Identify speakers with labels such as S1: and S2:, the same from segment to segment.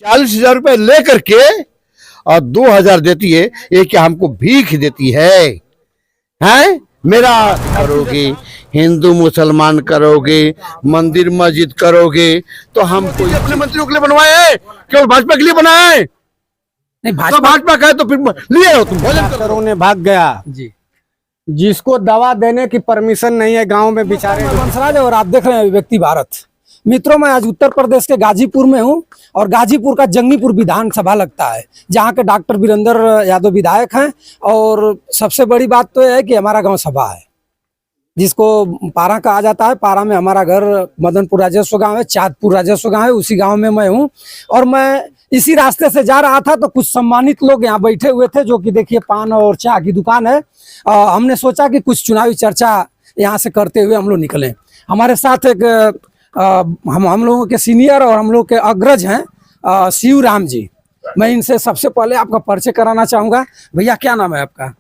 S1: 40,000 रुपए लेकर के और 2,000 देती है। ये क्या हमको भीख देती है? मेरा करोगे, हिंदू मुसलमान करोगे, मंदिर मस्जिद करोगे, तो हम कोई अपने मंत्रियों के लिए बनवाए हैं? केवल भाजपा के लिए बनाए हैं?
S2: नहीं,
S1: तो भाजपा का है तो फिर लिए हो तुम, भोजन करो।
S3: डॉक्टरों ने भाग गया
S2: जी
S3: जिसको दवा देने की परमिशन नहीं है गांव में बेचारे।
S2: वंशराज और आप देख रहे हैं व्यक्ति भारत। मित्रों, मैं आज उत्तर प्रदेश के गाजीपुर में हूं और गाजीपुर का जंगीपुर विधानसभा लगता है, जहां के डॉक्टर वीरेंद्र यादव विधायक हैं। और सबसे बड़ी बात तो यह है कि हमारा गांव सभा है, जिसको पारा कहा जाता है। पारा में हमारा घर मदनपुर राजस्व गांव है, चाँदपुर राजस्व गांव है, उसी गांव में मैं हूं। और मैं इसी रास्ते से जा रहा था तो कुछ सम्मानित लोग यहाँ बैठे हुए थे, जो कि देखिए पान और चाय की दुकान है। हमने सोचा कि कुछ चुनावी चर्चा यहाँ से करते हुए हम लोग निकलें। हमारे साथ एक हम लोगों के सीनियर और हम लोग के अग्रज हैं शिवराम जी। मैं इनसे सबसे पहले आपका परिचय कराना चाहूँगा। भैया, क्या नाम है आपका?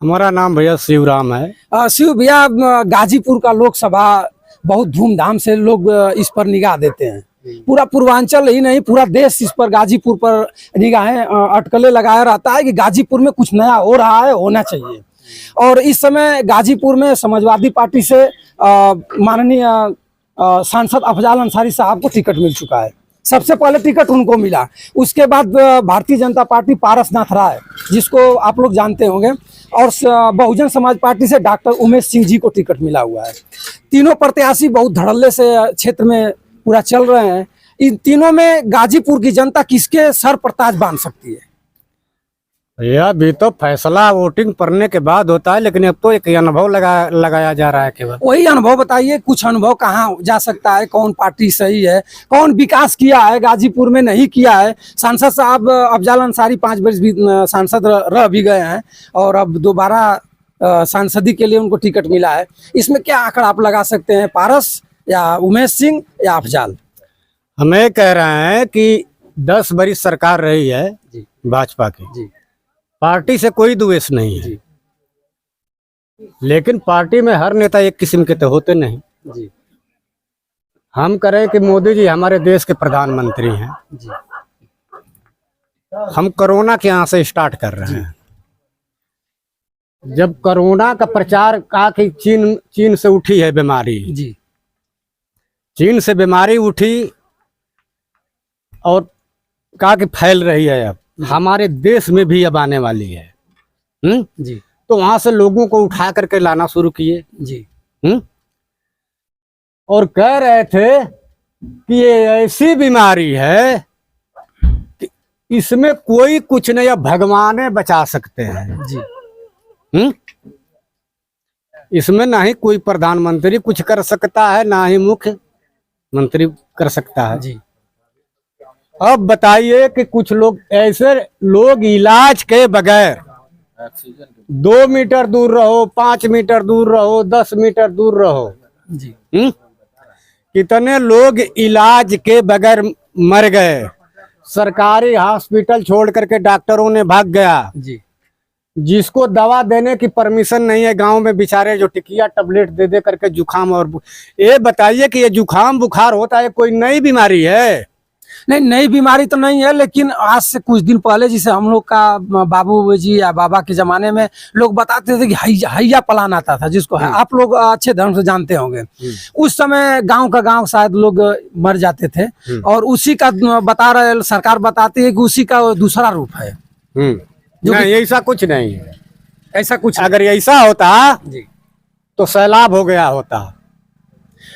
S3: हमारा नाम भैया शिवराम है।
S2: शिव भैया, गाजीपुर का लोकसभा बहुत धूमधाम से लोग इस पर निगाह देते हैं। पूरा पूर्वांचल ही नहीं, पूरा देश इस पर, गाजीपुर पर निगाहें अटकलें लगाया रहता है कि गाजीपुर में कुछ नया हो रहा है, होना चाहिए। और इस समय गाजीपुर में समाजवादी पार्टी से माननीय सांसद अफजाल अंसारी साहब को टिकट मिल चुका है। सबसे पहले टिकट उनको मिला, उसके बाद भारतीय जनता पार्टी पारसनाथ राय, जिसको आप लोग जानते होंगे, और बहुजन समाज पार्टी से डॉक्टर उमेश सिंह जी को टिकट मिला हुआ है। तीनों प्रत्याशी बहुत धड़ल्ले से क्षेत्र में पूरा चल रहे हैं। इन तीनों में गाजीपुर की जनता किसके सर पर ताज बांध सकती है?
S3: भैया, अभी तो फैसला वोटिंग पड़ने के बाद होता है, लेकिन अब तो एक अनुभव लगाया जा रहा है केवल।
S2: वही अनुभव बताइए, कुछ अनुभव कहाँ जा सकता है? कौन पार्टी सही है, कौन विकास किया है गाजीपुर में, नहीं किया है? सांसद साहब अफजाल अंसारी 5 वर्ष भी सांसद रह भी गए हैं और अब दोबारा सांसदी के लिए उनको टिकट मिला है। इसमें क्या आंकड़ा आप लगा सकते हैं? पारस या उमेश सिंह या अफजाल?
S3: हमें कह रहे हैं कि 10 बरिस सरकार रही है भाजपा की
S2: जी।
S3: पार्टी से कोई द्वेष नहीं है, लेकिन पार्टी में हर नेता एक किस्म के तो होते नहीं
S2: जी।
S3: हम करें कि मोदी जी हमारे देश के प्रधानमंत्री हैं
S2: जी।
S3: हम कोरोना के यहाँ से स्टार्ट कर रहे हैं। जब कोरोना का प्रचार कहा कि चीन से उठी है बीमारी
S2: जी,
S3: चीन से बीमारी उठी और कहा कि फैल रही है, अब हमारे देश में भी अब आने वाली है।
S2: जी,
S3: तो वहां से लोगों को उठा करके लाना शुरू किए।
S2: जी।
S3: और कह रहे थे कि ये ऐसी बीमारी है कि इसमें कोई कुछ नहीं, अब भगवान बचा सकते हैं
S2: जी।
S3: इसमें ना ही कोई प्रधानमंत्री कुछ कर सकता है, ना ही मुख्यमंत्री कर सकता है
S2: जी।
S3: अब बताइए कि कुछ लोग ऐसे लोग इलाज के बगैर 2 मीटर दूर रहो, 5 मीटर दूर रहो, 10 मीटर दूर रहो
S2: जी।
S3: कितने लोग इलाज के बगैर मर गए। सरकारी हॉस्पिटल छोड़ करके डॉक्टरों ने भाग गया
S2: जी।
S3: जिसको दवा देने की परमिशन नहीं है गांव में बेचारे जो टिकिया टैबलेट दे दे करके जुखाम और ये बताइए कि ये जुखाम बुखार होता है कोई नई बीमारी है?
S2: नहीं, नई बीमारी तो नहीं है, लेकिन आज से कुछ दिन पहले जिसे हम लोग का बाबू जी या बाबा के जमाने में लोग बताते थे कि हैया पलान आता था, जिसको है आप लोग अच्छे ढंग से जानते होंगे। उस समय गांव का गांव शायद लोग मर जाते थे और उसी का बता रहे, सरकार बताती है कि उसी का दूसरा रूप है।
S3: नहीं, ऐसा कुछ नहीं है।
S2: ऐसा कुछ
S3: अगर ऐसा होता
S2: जी
S3: तो सैलाब हो गया होता।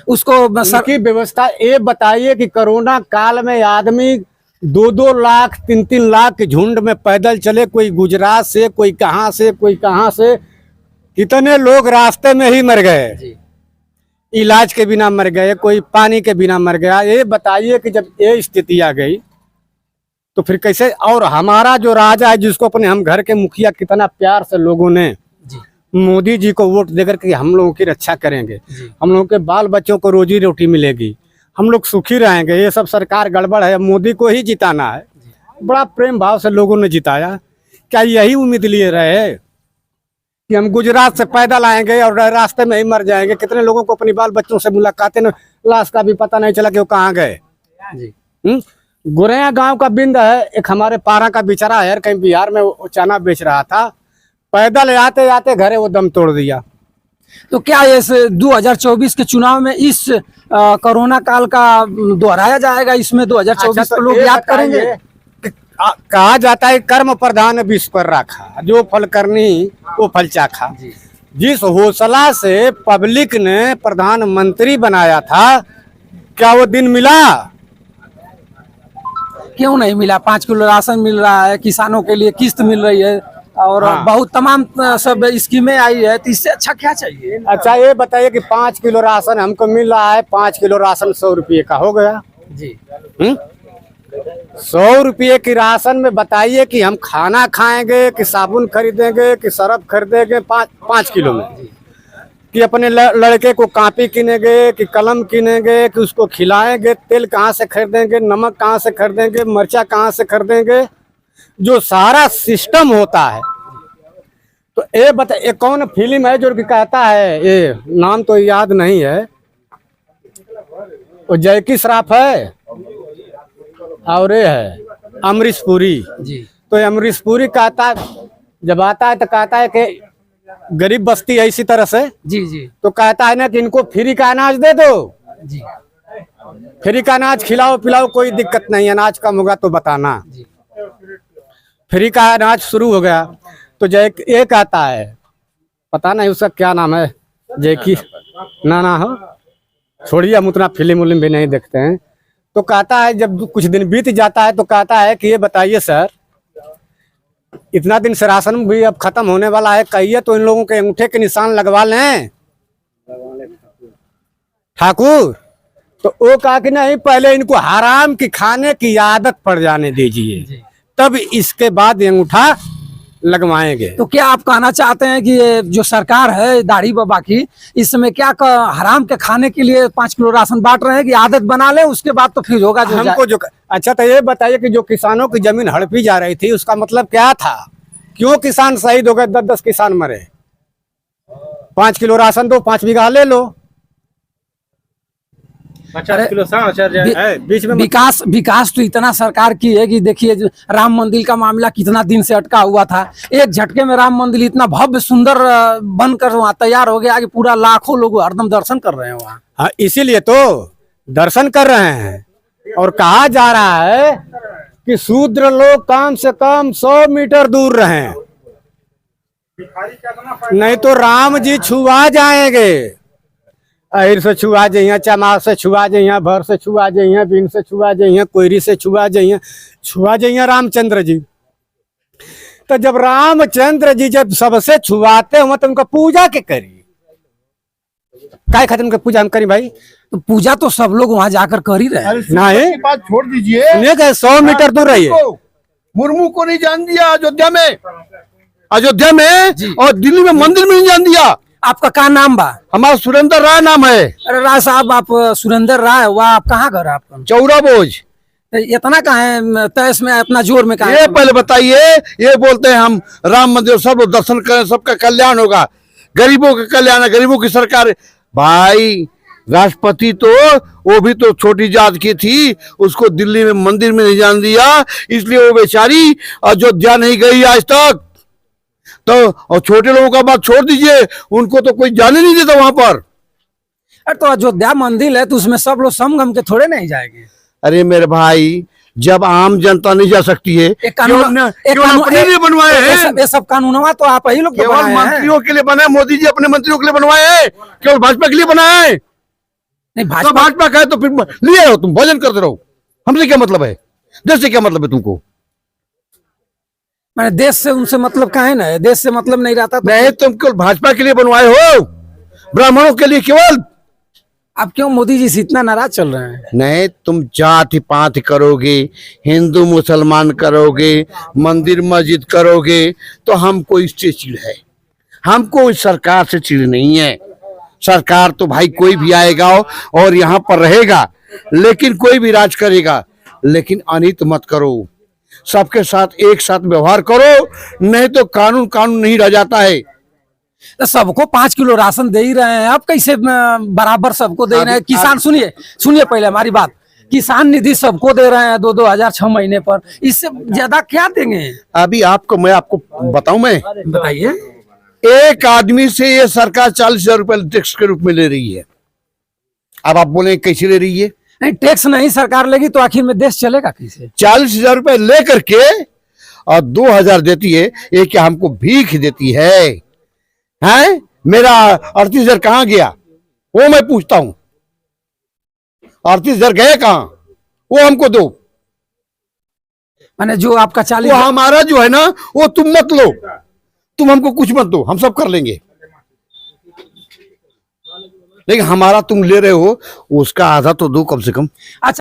S2: उसको
S3: की व्यवस्था ये बताइए कि कोरोना काल में आदमी 2-2 लाख 3-3 लाख के झुंड में पैदल चले, कोई गुजरात से, कोई कहां से, कोई कहां से, कितने लोग रास्ते में ही मर गए, इलाज के बिना मर गए, कोई पानी के बिना मर गया। ये बताइए कि जब ये स्थिति आ गई तो फिर कैसे? और हमारा जो राजा है, जिसको अपने हम घर के मुखिया कितना प्यार से लोगों ने मोदी जी को वोट देकर के हम लोगों की रक्षा करेंगे, हम लोगों के बाल बच्चों को रोजी रोटी मिलेगी, हम लोग सुखी रहेंगे, ये सब सरकार गड़बड़ है, मोदी को ही जिताना है। बड़ा प्रेम भाव से लोगों ने जिताया। क्या यही उम्मीद लिए रहे कि हम गुजरात से पैदल आएंगे और रास्ते में ही मर जाएंगे? कितने लोगों को अपनी बाल बच्चों से मुलाकातें, लाश का भी पता नहीं चला कि वो कहाँ गए। गुरैया गांव का बिंद है, एक हमारे पारा का बेचारा है, कहीं बिहार में वो चना बेच रहा था, पैदल आते आते घरे वो दम तोड़ दिया।
S2: तो क्या इस 2024 के चुनाव में इस कोरोना काल का दोहराया जाएगा? इसमें 2024
S3: अच्छा,
S2: को
S3: तो
S2: लोग
S3: ये
S2: याद
S3: बताइए
S2: करेंगे?
S3: कि कहा जाता है कर्म प्रधान विश्व पर रखा, जो फल करनी वो फल चाखा। जिस हौसला से पब्लिक ने प्रधानमंत्री बनाया था, क्या वो दिन मिला?
S2: क्यों नहीं मिला? 5 किलो राशन मिल रहा है, किसानों के लिए किस्त मिल रही है, और
S3: हाँ।
S2: बहुत तमाम सब स्कीमें आई है, तो इससे अच्छा क्या चाहिए?
S3: अच्छा ये बताइए कि 5 किलो राशन हमको मिल रहा है, 5 किलो राशन 100 रुपये का हो गया।
S2: जी
S3: 100 रुपये की राशन में बताइए कि हम खाना खाएंगे कि साबुन खरीदेंगे कि सरफ खरीदेंगे 5 किलो में, कि अपने लड़के को कॉपी किनेंगे कि कलम किनेंगे कि उसको खिलाएंगे, तेल कहाँ से खरीदेंगे, नमक कहाँ से खरीदेंगे, मिर्चा कहाँ से खरीदेंगे, जो सारा सिस्टम होता है। तो ये ये कौन फिल्म है जो कि कहता है, ये नाम तो याद नहीं है, वो जैकी श्रॉफ है और ये है अमरीश पुरी
S2: जी
S3: तो अमरीश पुरी कहता है, जब आता है तो कहता है कि गरीब बस्ती है इसी तरह से,
S2: जी जी
S3: तो कहता है ना कि इनको फ्री का अनाज दे दो,
S2: जी
S3: फ्री का अनाज खिलाओ पिलाओ, कोई दिक्कत नहीं, अनाज कम होगा तो बताना।
S2: जी।
S3: फ्री का अनाज शुरू हो गया तो जय ये कहता है, पता नहीं उसका क्या नाम है, जैकी ना हो, छोड़िए, हम उतना फिल्म उलिम भी नहीं देखते हैं। तो कहता है जब कुछ दिन बीत जाता है तो कहता है कि ये बताइए सर, इतना दिन से राशन भी अब खत्म होने वाला है, कहिए तो इन लोगों के अंगूठे के निशान लगवा लें ठाकुर। तो वो कहा कि नहीं, पहले इनको हराम की खाने की आदत पड़ जाने दीजिए, तब इसके बाद ये अंगूठा लगवाएंगे।
S2: तो क्या आप कहना चाहते हैं कि ये जो सरकार है दाढ़ी बाबा की, इस समय क्या हराम के खाने के लिए 5 किलो राशन बांट रहे हैं कि आदत बना ले, उसके बाद तो फिर होगा जो
S3: हमको जो अच्छा, तो ये बताइए कि जो किसानों की जमीन हड़पी जा रही थी उसका मतलब क्या था? क्यों किसान शहीद हो गए, 10-10 किसान मरे? 5 किलो राशन दो, 5 बीघा ले लो, 50 किलो बीच में
S2: विकास तो इतना सरकार की है कि देखिए जो राम मंदिर का मामला कितना दिन से अटका हुआ था, एक झटके में राम मंदिर इतना भव्य सुंदर बनकर वहाँ तैयार हो गया कि पूरा लाखों लोग हरदम दर्शन कर रहे हैं वहाँ।
S3: हाँ, इसीलिए तो दर्शन कर रहे हैं। और कहा जा रहा है कि शूद्र लोग कम से कम 100 मीटर दूर रहें, नहीं तो राम जी छुआ जाएंगे। अहिर से छुआ जाइए, चमार से छुआ जाइए, भर से छुआ जाइए, बीन से छुआ जाइए, कोयरी से छुआ जाइए रामचंद्र जी। तो जब रामचंद्र जी जब सबसे छुआते हो तो उनका पूजा के करी, काय खातिर उनका पूजा हम करी भाई?
S2: तो पूजा तो सब लोग वहाँ जाकर कर ही रहे हैं।
S3: नहीं,
S1: बात छोड़ दीजिए,
S3: 100 मीटर दूर रहिए।
S1: मुर्मू को नहीं जान दिया अयोध्या में और दिल्ली में मंदिर में नहीं जान दिया।
S2: आपका क्या नाम बा?
S1: हमारा सुरेंद्र राय नाम है।
S2: अरे राय साहब, आप सुरेंद्र राय, वह आप कहाँ घर है आपका?
S1: चौरा बोझ।
S2: इतना कहाँ है तैस में, इतना जोर में कहाँ
S1: ये
S2: है?
S1: पहले बताइए, ये बोलते हैं हम राम मंदिर सब लोग दर्शन करें, सबका कल्याण होगा, गरीबों का कल्याण है, गरीबों की सरकार। भाई राष्ट्रपति तो वो भी तो छोटी जात की थी, उसको दिल्ली में मंदिर में नहीं जान दिया, इसलिए वो बेचारी अयोध्या नहीं गई आज तक। तो और छोटे लोगों का बात छोड़ दीजिए, उनको तो कोई जाने नहीं देता वहां पर।
S2: अरे तो अयोध्या मंदिर है तो उसमें सब लोग समगम के थोड़े नहीं जाएंगे।
S1: अरे मेरे भाई, जब आम जनता नहीं जा सकती है, क्यों अपने लिए बनवाए हैं?
S2: ये सब कानूनवा तो आप ही लोग
S1: केवल मंत्रियों के लिए बनाए, मोदी जी अपने मंत्रियों के लिए बनवाए हैं, केवल भाजपा के लिए बनाए?
S2: नहीं,
S1: तो भाजपा का है तो फिर लिए रहो, तुम भोजन करते रहो, हमसे क्या मतलब है, देश से क्या मतलब है तुमको?
S2: मैंने देश से उनसे मतलब का है ना, देश से मतलब नहीं रहता तो
S1: नहीं, तुम केवल भाजपा के लिए बनवाए हो, ब्राह्मणों के लिए केवल।
S2: आप क्यों मोदी जी से इतना नाराज चल रहे हैं?
S1: नहीं, तुम जाति पात करोगे, हिंदू मुसलमान करोगे, मंदिर मस्जिद करोगे, तो हमको इससे चिढ़ है। हमको इस सरकार से चिढ़ नहीं है। सरकार तो भाई कोई भी आएगा और यहाँ पर रहेगा, लेकिन कोई भी राज करेगा, लेकिन अनित मत करो, सबके साथ एक साथ व्यवहार करो, नहीं तो कानून कानून नहीं रह जाता है।
S2: तो सबको 5 किलो राशन दे ही रहे हैं, आप कैसे बराबर सबको दे रहे हैं? किसान सुनिए पहले हमारी बात, किसान निधि सबको दे रहे हैं 2-2 हजार 6 महीने पर, इससे ज्यादा क्या देंगे?
S1: अभी मैं आपको बताऊं, मैं
S2: बताइए।
S1: एक आदमी से ये सरकार 40,000 रुपए टैक्स के रूप में ले रही है। अब आप बोले कैसे ले रही है?
S2: नहीं, टैक्स नहीं सरकार लेगी तो आखिर में देश चलेगा कैसे?
S1: 40,000 रुपए ले करके और 2,000 देती है, ये क्या हमको भीख देती है? हैं? मेरा 38,000 कहाँ गया वो मैं पूछता हूं। 38,000 गए कहाँ, वो हमको दो।
S2: माने जो आपका
S1: वो
S2: 40
S1: हमारा जो है ना, वो तुम मत लो, तुम हमको कुछ मत दो, हम सब कर लेंगे, लेकिन हमारा तुम ले रहे हो उसका आधा तो दो कम से कम।
S2: अच्छा